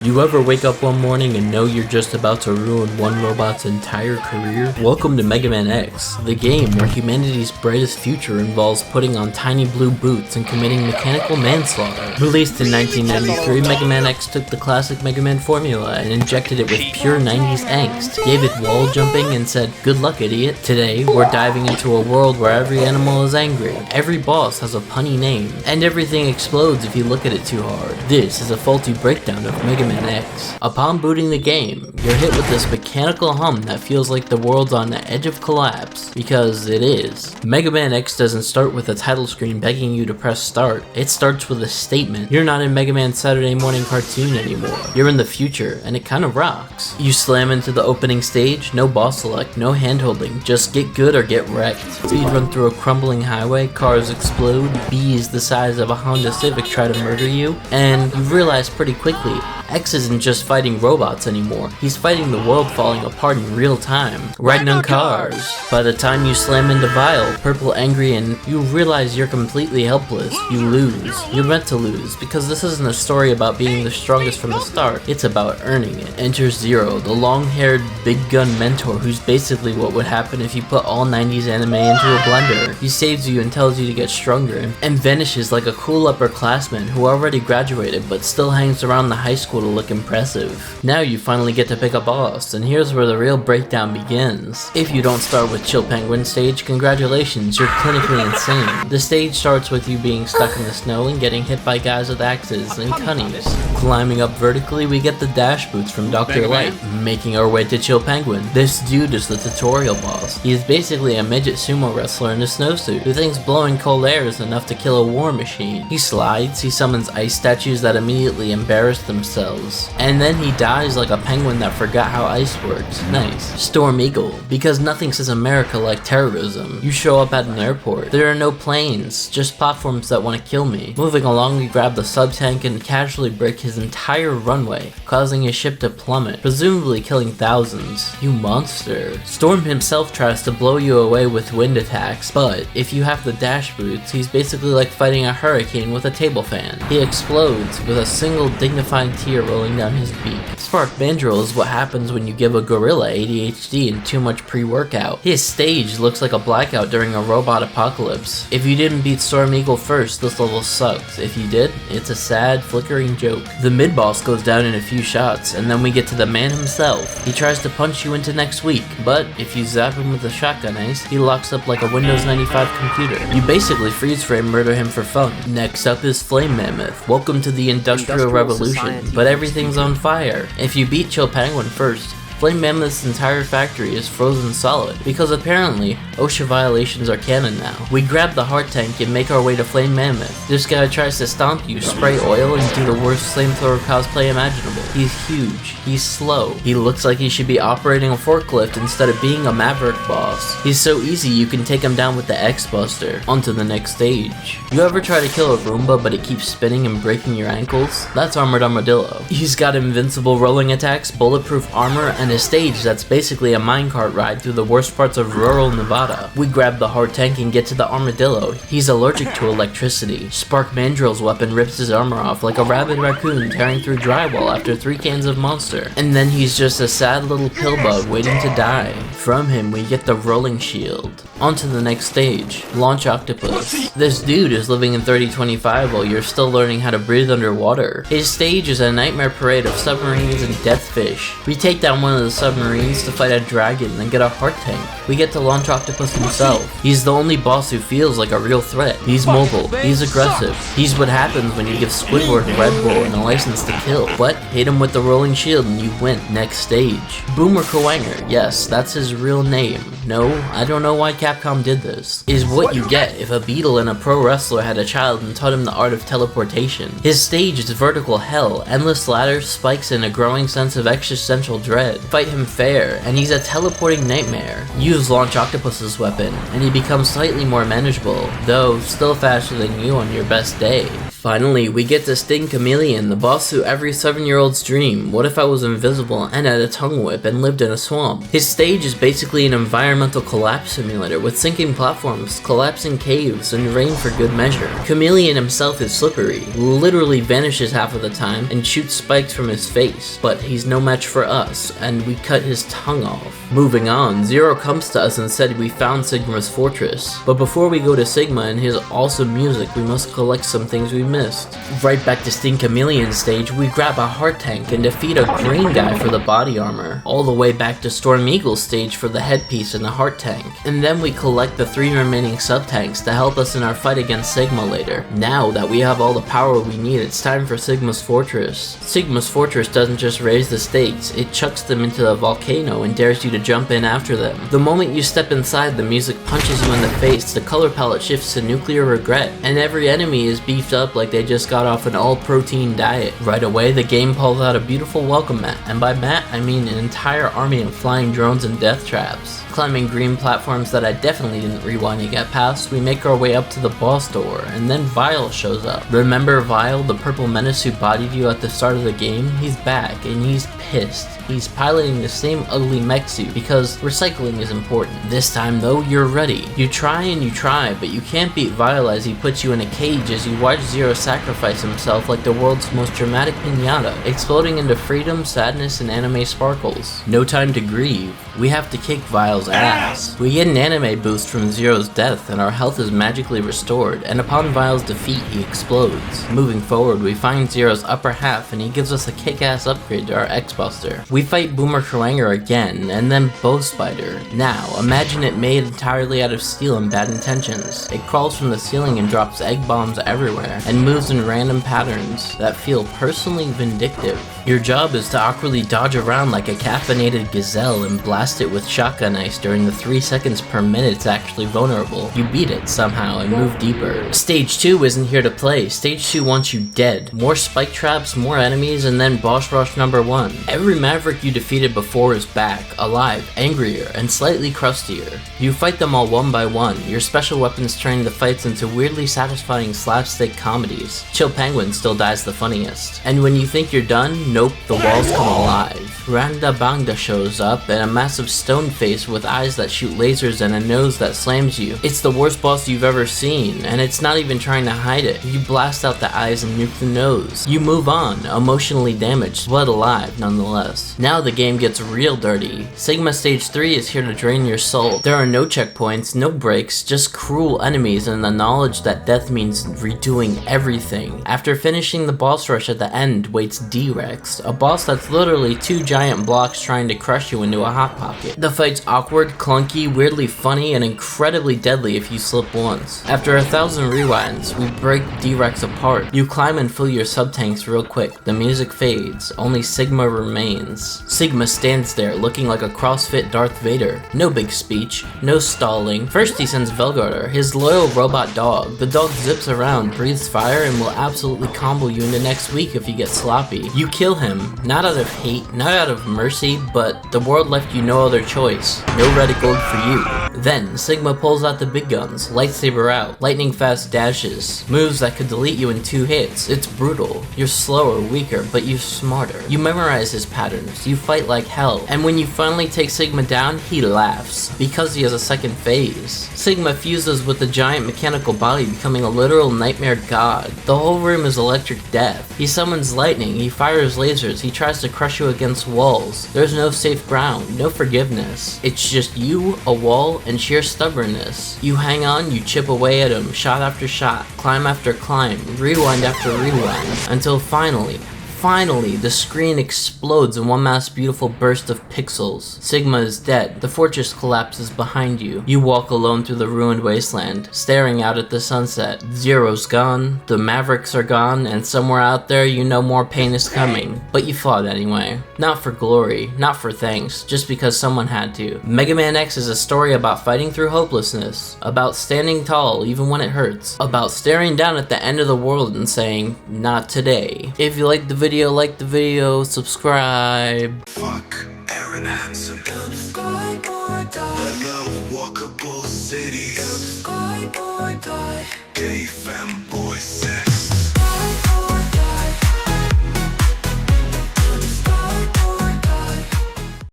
You ever wake up one morning and know you're just about to ruin one robot's entire career? Welcome to Mega Man X, the game where humanity's brightest future involves putting on tiny blue boots and committing mechanical manslaughter. Released in 1993, Mega Man X took the classic Mega Man formula and injected it with pure 90s angst, gave it wall jumping and said, "Good luck, idiot." Today, we're diving into a world where every animal is angry, every boss has a punny name, and everything explodes if you look at it too hard. This is a faulty breakdown of Mega Man X. Upon booting the game, you're hit with this mechanical hum that feels like the world's on the edge of collapse, because it is. Mega Man X doesn't start with a title screen begging you to press start, it starts with a statement. You're not in Mega Man's Saturday morning cartoon anymore. You're in the future, and it kinda rocks. You slam into the opening stage, no boss select, no handholding, just get good or get wrecked. Speed run through a crumbling highway, cars explode, bees the size of a Honda Civic try to murder you, and you realize pretty quickly, X isn't just fighting robots anymore, he's fighting the world falling apart in real time, riding on cars. By the time you slam into Vile, purple angry, and you realize you're completely helpless, you lose. You're meant to lose, because this isn't a story about being the strongest from the start, it's about earning it. Enter Zero, the long-haired, big gun mentor who's basically what would happen if you put all 90s anime into a blender. He saves you and tells you to get stronger, and vanishes like a cool upperclassman who already graduated but still hangs around the high school to look impressive. Now you finally get to pick a boss, and here's where the real breakdown begins. If you don't start with Chill Penguin stage, congratulations, you're clinically insane. The stage starts with you being stuck in the snow and getting hit by guys with axes and cunnies. Climbing up vertically, we get the dash boots from Dr. Light. Making our way to Chill Penguin, this dude is the tutorial boss. He is basically a midget sumo wrestler in a snowsuit who thinks blowing cold air is enough to kill a war machine. He slides, he summons ice statues that immediately embarrass themselves, and then he dies like a penguin that forgot how ice works. Nice. Storm Eagle, because nothing says America like terrorism. You show up at an airport. There are no planes, just platforms that want to kill me. Moving along, we grab the sub-tank and casually break his entire runway, causing his ship to plummet, presumably killing thousands. You monster. Storm himself tries to blow you away with wind attacks, but if you have the dash boots, he's basically like fighting a hurricane with a table fan. He explodes with a single dignified tear rolling down his beak. Spark Mandrill is what happens when you give a gorilla ADHD and too much pre-workout. His stage looks like a blackout during a robot apocalypse. If you didn't beat Storm Eagle first, this level sucks. If you did, it's a sad, flickering joke. The mid-boss goes down in a few shots, and then we get to the man himself. He tries to punch you into next week, but if you zap him with a shotgun ice, he locks up like a Windows 95 computer. You basically freeze frame murder him for fun. Next up is Flame Mammoth. Welcome to the Industrial Revolution, but everything's on fire. If you beat Chill Penguin first, Flame Mammoth's entire factory is frozen solid, because apparently, OSHA violations are canon now. We grab the heart tank and make our way to Flame Mammoth. This guy tries to stomp you, spray oil, and do the worst flamethrower cosplay imaginable. He's huge, he's slow, he looks like he should be operating a forklift instead of being a Maverick boss. He's so easy you can take him down with the X-Buster. On to the next stage. You ever try to kill a Roomba but it keeps spinning and breaking your ankles? That's Armidillo. He's got invincible rolling attacks, bulletproof armor, and a stage that's basically a minecart ride through the worst parts of rural Nevada. We grab the hard tank and get to the Armidillo. He's allergic to electricity. Spark Mandrill's weapon rips his armor off like a rabid raccoon tearing through drywall after 3 cans of Monster. And then he's just a sad little pill bug waiting to die. From him we get the rolling shield. On to the next stage, Launch Octopuss. This dude is living in 3025 while you're still learning how to breathe underwater. His stage is a nightmare parade of submarines and death fish. We take down one of the submarines to fight a dragon and get a heart tank. We get to Launch Octopuss himself. He's the only boss who feels like a real threat. He's mobile, he's aggressive. He's what happens when you give Squidward Red Bull and a license to kill. But hit him with the rolling shield and you win. Next stage, Boomer Kuwanger. Yes, that's his real name. No, I don't know why Capcom did this. Is what you get if a beetle and a pro wrestler had a child and taught him the art of teleportation. His stage is vertical hell, endless ladders, spikes, and a growing sense of existential dread. Fight him fair, and he's a teleporting nightmare. Use Launch Octopuss's weapon, and he becomes slightly more manageable, though still faster than you on your best day. Finally, we get to sting Chameleon, the boss to every 7-year-old's dream. What if I was invisible and had a tongue whip and lived in a swamp? His stage is basically an environmental collapse simulator with sinking platforms, collapsing caves, and rain for good measure. Chameleon himself is slippery, literally vanishes half of the time, and shoots spikes from his face. But he's no match for us, and we cut his tongue off. Moving on, Zero comes to us and said we found Sigma's fortress. But before we go to Sigma and his awesome music, we must collect some things we missed. Right back to Sting Chameleon stage, we grab a heart tank and defeat a green guy for the body armor. All the way back to Storm Eagle stage for the headpiece and the heart tank. And then we collect the 3 remaining sub-tanks to help us in our fight against Sigma later. Now that we have all the power we need, it's time for Sigma's fortress. Sigma's fortress doesn't just raise the stakes, it chucks them into the volcano and dares you to jump in after them. The moment you step inside, the music punches you in the face, the color palette shifts to nuclear regret, and every enemy is beefed up like they just got off an all-protein diet. Right away, the game pulls out a beautiful welcome mat, and by mat, I mean an entire army of flying drones and death traps. Climbing green platforms that I definitely didn't rewind to get past, we make our way up to the boss door, and then Vile shows up. Remember Vile, the purple menace who bodied you at the start of the game? He's back, and he's pissed. He's piloting the same ugly mech suit because recycling is important. This time though, you're ready. You try and you try, but you can't beat Vile as he puts you in a cage as you watch Zero sacrifice himself like the world's most dramatic piñata, exploding into freedom, sadness, and anime sparkles. No time to grieve. We have to kick Vile's ass. We get an anime boost from Zero's death and our health is magically restored, and upon Vile's defeat he explodes. Moving forward, we find Zero's upper half and he gives us a kick-ass upgrade to our X-Buster. We fight Boomer Kuwanger again, and then Bow Spider. Now, imagine it made entirely out of steel and bad intentions. It crawls from the ceiling and drops egg bombs everywhere, and moves in random patterns that feel personally vindictive. Your job is to awkwardly dodge around like a caffeinated gazelle and blast it with shotgun ice during the 3 seconds per minute it's actually vulnerable. You beat it somehow and move deeper. Stage 2 isn't here to play. Stage 2 wants you dead. More spike traps, more enemies, and then boss rush number 1. Every Maverick you defeated before is back, alive, angrier, and slightly crustier. You fight them all one by one, your special weapons turning the fights into weirdly satisfying slapstick comedies. Chill Penguin still dies the funniest. And when you think you're done, nope, the walls come alive. Randa Bangda shows up, and a massive stone face with eyes that shoot lasers and a nose that slams you. It's the worst boss you've ever seen, and it's not even trying to hide it. You blast out the eyes and nuke the nose. You move on, emotionally damaged, but alive nonetheless. Now the game gets real dirty. Sigma Stage 3 is here to drain your soul. There are no checkpoints, no breaks, just cruel enemies and the knowledge that death means redoing everything. After finishing the boss rush at the end waits D-Rex, a boss that's literally 2 giant blocks trying to crush you into a hot pocket. The fight's awkward, clunky, weirdly funny, and incredibly deadly if you slip once. After 1,000 rewinds, we break D-Rex apart. You climb and fill your sub-tanks real quick. The music fades, only Sigma remains. Sigma stands there looking like a CrossFit Darth Vader. No big speech, no stalling. First he sends Velgarder, his loyal robot dog. The dog zips around, breathes fire, and will absolutely combo you into next week if you get sloppy. You kill him, not out of hate, not out of mercy, but the world left you no other choice. No reticle for you. Then, Sigma pulls out the big guns, lightsaber out, lightning fast dashes, moves that could delete you in 2 hits. It's brutal. You're slower, weaker, but you're smarter. You memorize his patterns, you fight like hell, and when you finally take Sigma down, he laughs, because he has a second phase. Sigma fuses with the giant mechanical body, becoming a literal nightmare god. The whole room is electric death. He summons lightning, he fires lasers, he tries to crush you against walls. There's no safe ground, no forgiveness. It's just you, a wall, and sheer stubbornness. You hang on, you chip away at him, shot after shot, climb after climb, rewind after rewind, until finally, the screen explodes in one mass beautiful burst of pixels. Sigma is dead. The fortress collapses behind you. You walk alone through the ruined wasteland, staring out at the sunset. Zero's gone, the Mavericks are gone, and somewhere out there you know more pain is coming. But you fought anyway. Not for glory, not for thanks, just because someone had to. Mega Man X is a story about fighting through hopelessness, about standing tall even when it hurts, about staring down at the end of the world and saying, not today. If you liked the video, subscribe. Fuck Aaron Hansen. I love walkable cities. Gay fanboy.